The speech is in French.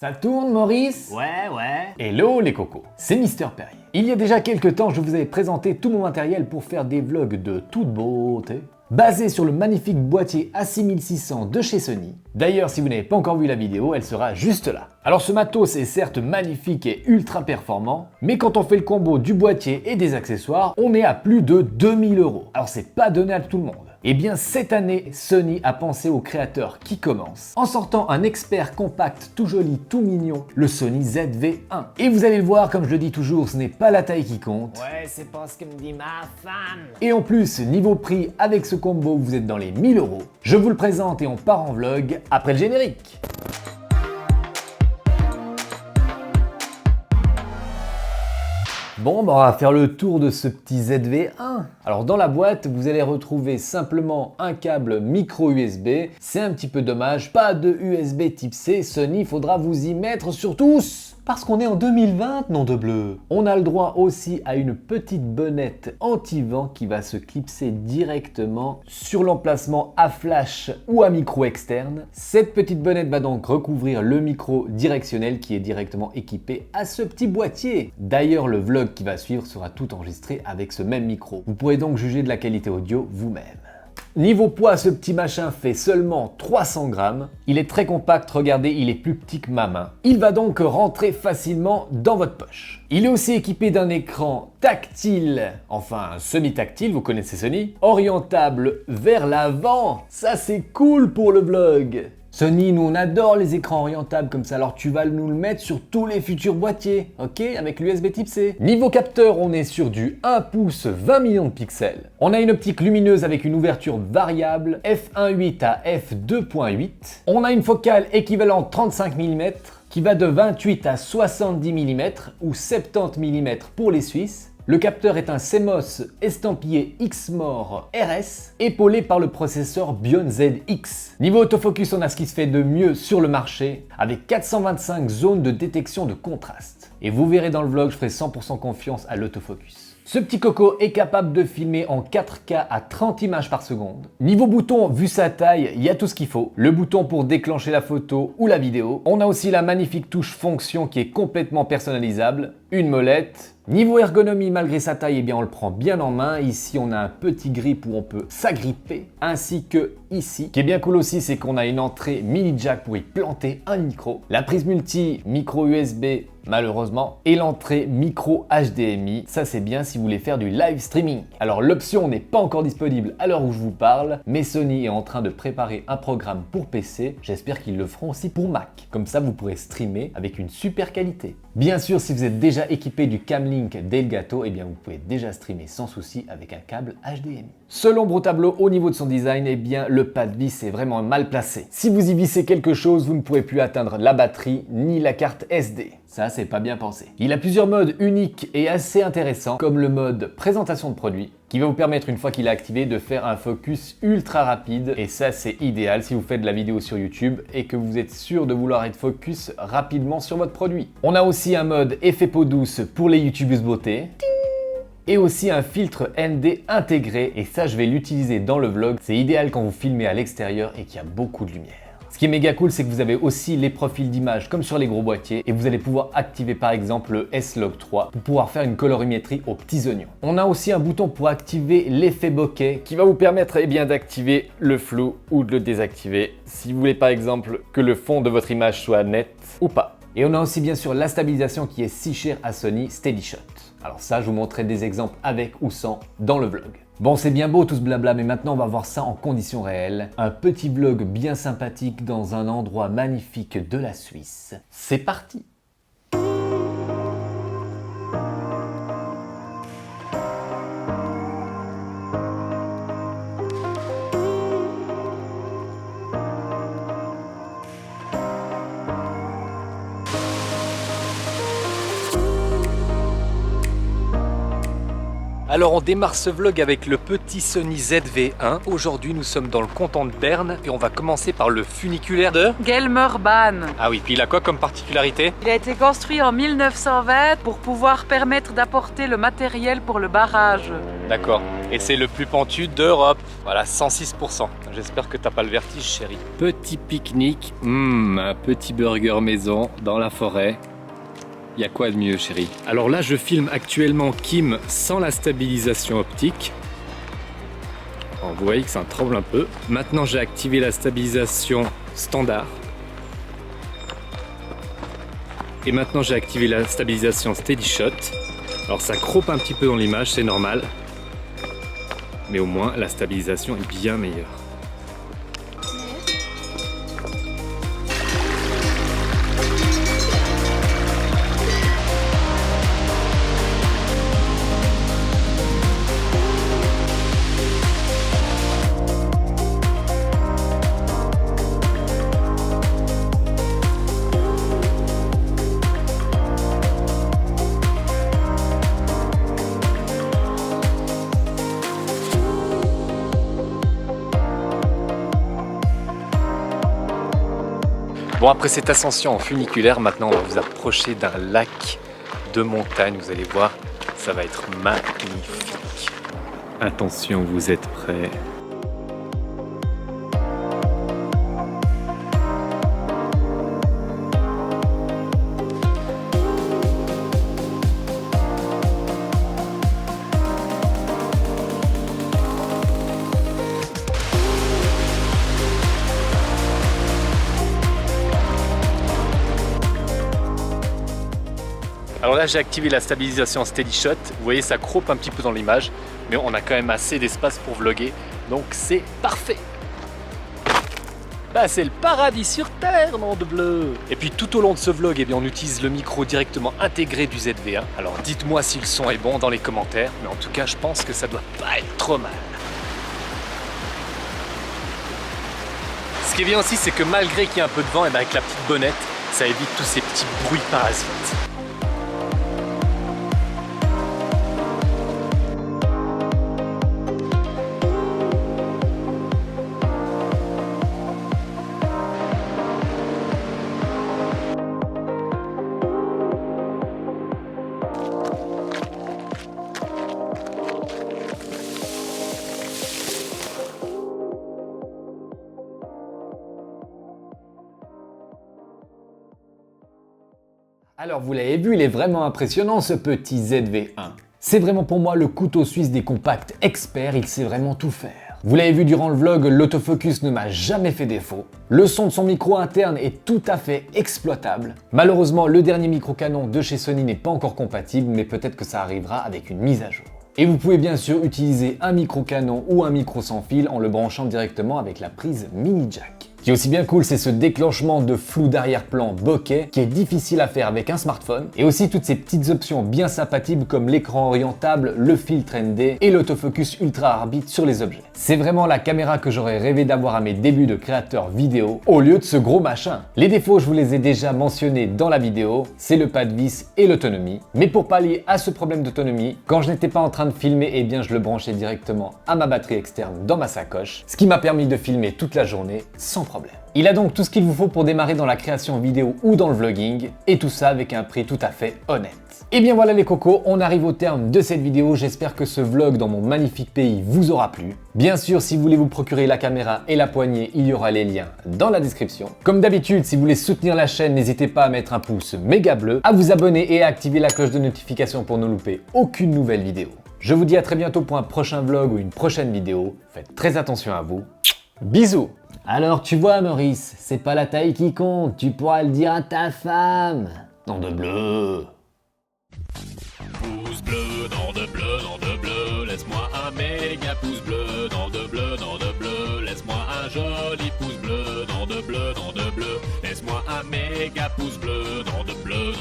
Ça tourne, Maurice? Ouais. Hello les cocos, c'est Mister Perrier. Il y a déjà quelques temps, je vous avais présenté tout mon matériel pour faire des vlogs de toute beauté, basé sur le magnifique boîtier A6600 de chez Sony. D'ailleurs, si vous n'avez pas encore vu la vidéo, elle sera juste là. Alors ce matos est certes magnifique et ultra performant, mais quand on fait le combo du boîtier et des accessoires, on est à plus de 2000 €. Alors c'est pas donné à tout le monde. Et bien cette année, Sony a pensé aux créateurs qui commencent, en sortant un expert compact tout joli, tout mignon, le Sony ZV-1. Et vous allez le voir, comme je le dis toujours, ce n'est pas la taille qui compte. Ouais, c'est pas ce que me dit ma femme. Et en plus, niveau prix, avec ce combo, vous êtes dans les 1000 €. Je vous le présente et on part en vlog après le générique. Bon, on va faire le tour de ce petit ZV-1. Alors dans la boîte, vous allez retrouver simplement un câble micro USB. C'est un petit peu dommage, pas de USB type C. Sony, faudra vous y mettre sur tous. Parce qu'on est en 2020, nom de bleu. On a le droit aussi à une petite bonnette anti-vent qui va se clipser directement sur l'emplacement à flash ou à micro externe. Cette petite bonnette va donc recouvrir le micro directionnel qui est directement équipé à ce petit boîtier. D'ailleurs, le vlog qui va suivre sera tout enregistré avec ce même micro. Vous pourrez donc juger de la qualité audio vous-même. Niveau poids, ce petit machin fait seulement 300 grammes. Il est très compact, regardez, il est plus petit que ma main. Il va donc rentrer facilement dans votre poche. Il est aussi équipé d'un écran tactile, enfin semi-tactile, vous connaissez Sony, orientable vers l'avant. Ça c'est cool pour le vlog. Sony, nous on adore les écrans orientables comme ça, alors tu vas nous le mettre sur tous les futurs boîtiers, ok, avec l'USB type C. Niveau capteur, on est sur du 1 pouce 20 millions de pixels. On a une optique lumineuse avec une ouverture variable f1.8 à f2.8. On a une focale équivalente 35 mm qui va de 28 à 70 mm ou 70 mm pour les Suisses. Le capteur est un CMOS estampillé XMOR RS, épaulé par le processeur Bion ZX. Niveau autofocus, on a ce qui se fait de mieux sur le marché, avec 425 zones de détection de contraste. Et vous verrez dans le vlog, je ferai 100% confiance à l'autofocus. Ce petit coco est capable de filmer en 4K à 30 images par seconde. Niveau bouton, vu sa taille, il y a tout ce qu'il faut. Le bouton pour déclencher la photo ou la vidéo. On a aussi la magnifique touche fonction qui est complètement personnalisable. Une molette. Niveau ergonomie, malgré sa taille, eh bien on le prend bien en main. Ici, on a un petit grip où on peut s'agripper, ainsi que ici. Ce qui est bien cool aussi, c'est qu'on a une entrée mini jack pour y planter un micro. La prise multi, micro USB, malheureusement, et l'entrée micro HDMI. Ça, c'est bien si vous voulez faire du live streaming. Alors, l'option n'est pas encore disponible à l'heure où je vous parle, mais Sony est en train de préparer un programme pour PC. J'espère qu'ils le feront aussi pour Mac. Comme ça, vous pourrez streamer avec une super qualité. Bien sûr, si vous êtes déjà équipé du Camlink d'Elgato, eh bien vous pouvez déjà streamer sans souci avec un câble HDMI. Seul ombre au tableau au niveau de son design, eh bien le pas de vis est vraiment mal placé. Si vous y vissez quelque chose, vous ne pourrez plus atteindre la batterie ni la carte SD. Ça, c'est pas bien pensé. Il a plusieurs modes uniques et assez intéressants, comme le mode présentation de produit, qui va vous permettre, une fois qu'il est activé, de faire un focus ultra rapide. Et ça, c'est idéal si vous faites de la vidéo sur YouTube et que vous êtes sûr de vouloir être focus rapidement sur votre produit. On a aussi un mode effet peau douce pour les youtubeuses beauté. Et aussi un filtre ND intégré, et ça je vais l'utiliser dans le vlog. C'est idéal quand vous filmez à l'extérieur et qu'il y a beaucoup de lumière. Ce qui est méga cool, c'est que vous avez aussi les profils d'image comme sur les gros boîtiers, et vous allez pouvoir activer par exemple le S-Log 3 pour pouvoir faire une colorimétrie aux petits oignons. On a aussi un bouton pour activer l'effet bokeh qui va vous permettre d'activer le flou ou de le désactiver si vous voulez par exemple que le fond de votre image soit net ou pas. Et on a aussi bien sûr la stabilisation qui est si chère à Sony, SteadyShot. Alors ça, je vous montrerai des exemples avec ou sans dans le vlog. Bon, c'est bien beau tout ce blabla, mais maintenant on va voir ça en conditions réelles. Un petit vlog bien sympathique dans un endroit magnifique de la Suisse. C'est parti! Alors on démarre ce vlog avec le petit Sony ZV-1. Aujourd'hui nous sommes dans le canton de Berne et on va commencer par le funiculaire de Gelmerbahn. Ah oui, puis il a quoi comme particularité? Il a été construit en 1920 pour pouvoir permettre d'apporter le matériel pour le barrage. D'accord. Et c'est le plus pentu d'Europe. Voilà, 106%. J'espère que t'as pas le vertige, chérie. Petit pique-nique, un petit burger maison dans la forêt. Il y a quoi de mieux, chérie? Alors là, je filme actuellement Kim sans la stabilisation optique. Alors, vous voyez que ça tremble un peu. Maintenant, j'ai activé la stabilisation standard. Et maintenant, j'ai activé la stabilisation Steady Shot. Alors ça croppe un petit peu dans l'image, c'est normal. Mais au moins, la stabilisation est bien meilleure. Bon, après cette ascension en funiculaire, maintenant on va vous approcher d'un lac de montagne. Vous allez voir, ça va être magnifique. Attention, vous êtes prêts? Alors là, j'ai activé la stabilisation Steady Shot. Vous voyez, ça croppe un petit peu dans l'image, mais on a quand même assez d'espace pour vlogger, donc c'est parfait. Bah, c'est le paradis sur terre, nom de bleu. Et puis tout au long de ce vlog, eh bien, on utilise le micro directement intégré du ZV1. Alors dites-moi si le son est bon dans les commentaires, mais en tout cas, je pense que ça doit pas être trop mal. Ce qui est bien aussi, c'est que malgré qu'il y ait un peu de vent, et bien avec la petite bonnette, ça évite tous ces petits bruits parasites. Alors vous l'avez vu, il est vraiment impressionnant ce petit ZV1. C'est vraiment pour moi le couteau suisse des compacts experts, il sait vraiment tout faire. Vous l'avez vu durant le vlog, l'autofocus ne m'a jamais fait défaut. Le son de son micro interne est tout à fait exploitable. Malheureusement, le dernier micro canon de chez Sony n'est pas encore compatible, mais peut-être que ça arrivera avec une mise à jour. Et vous pouvez bien sûr utiliser un micro canon ou un micro sans fil en le branchant directement avec la prise mini jack. Ce qui est aussi bien cool, c'est ce déclenchement de flou d'arrière-plan bokeh qui est difficile à faire avec un smartphone, et aussi toutes ces petites options bien sympathiques comme l'écran orientable, le filtre ND et l'autofocus ultra arbitre sur les objets. C'est vraiment la caméra que j'aurais rêvé d'avoir à mes débuts de créateur vidéo au lieu de ce gros machin. Les défauts, je vous les ai déjà mentionnés dans la vidéo, c'est le pas de vis et l'autonomie. Mais pour pallier à ce problème d'autonomie, quand je n'étais pas en train de filmer, eh bien je le branchais directement à ma batterie externe dans ma sacoche, ce qui m'a permis de filmer toute la journée sans problème. Il a donc tout ce qu'il vous faut pour démarrer dans la création vidéo ou dans le vlogging, et tout ça avec un prix tout à fait honnête. Et bien voilà les cocos, on arrive au terme de cette vidéo, j'espère que ce vlog dans mon magnifique pays vous aura plu. Bien sûr, si vous voulez vous procurer la caméra et la poignée, il y aura les liens dans la description. Comme d'habitude, si vous voulez soutenir la chaîne, n'hésitez pas à mettre un pouce méga bleu, à vous abonner et à activer la cloche de notification pour ne louper aucune nouvelle vidéo. Je vous dis à très bientôt pour un prochain vlog ou une prochaine vidéo. Faites très attention à vous. Bisous! Alors tu vois Maurice, c'est pas la taille qui compte, tu pourras le dire à ta femme. Nom de bleu. Pouce bleu, nom de bleu, laisse-moi un méga pouce bleu, nom de bleu, laisse-moi un joli pouce bleu, nom de bleu, laisse-moi un méga pouce bleu, nom de bleu.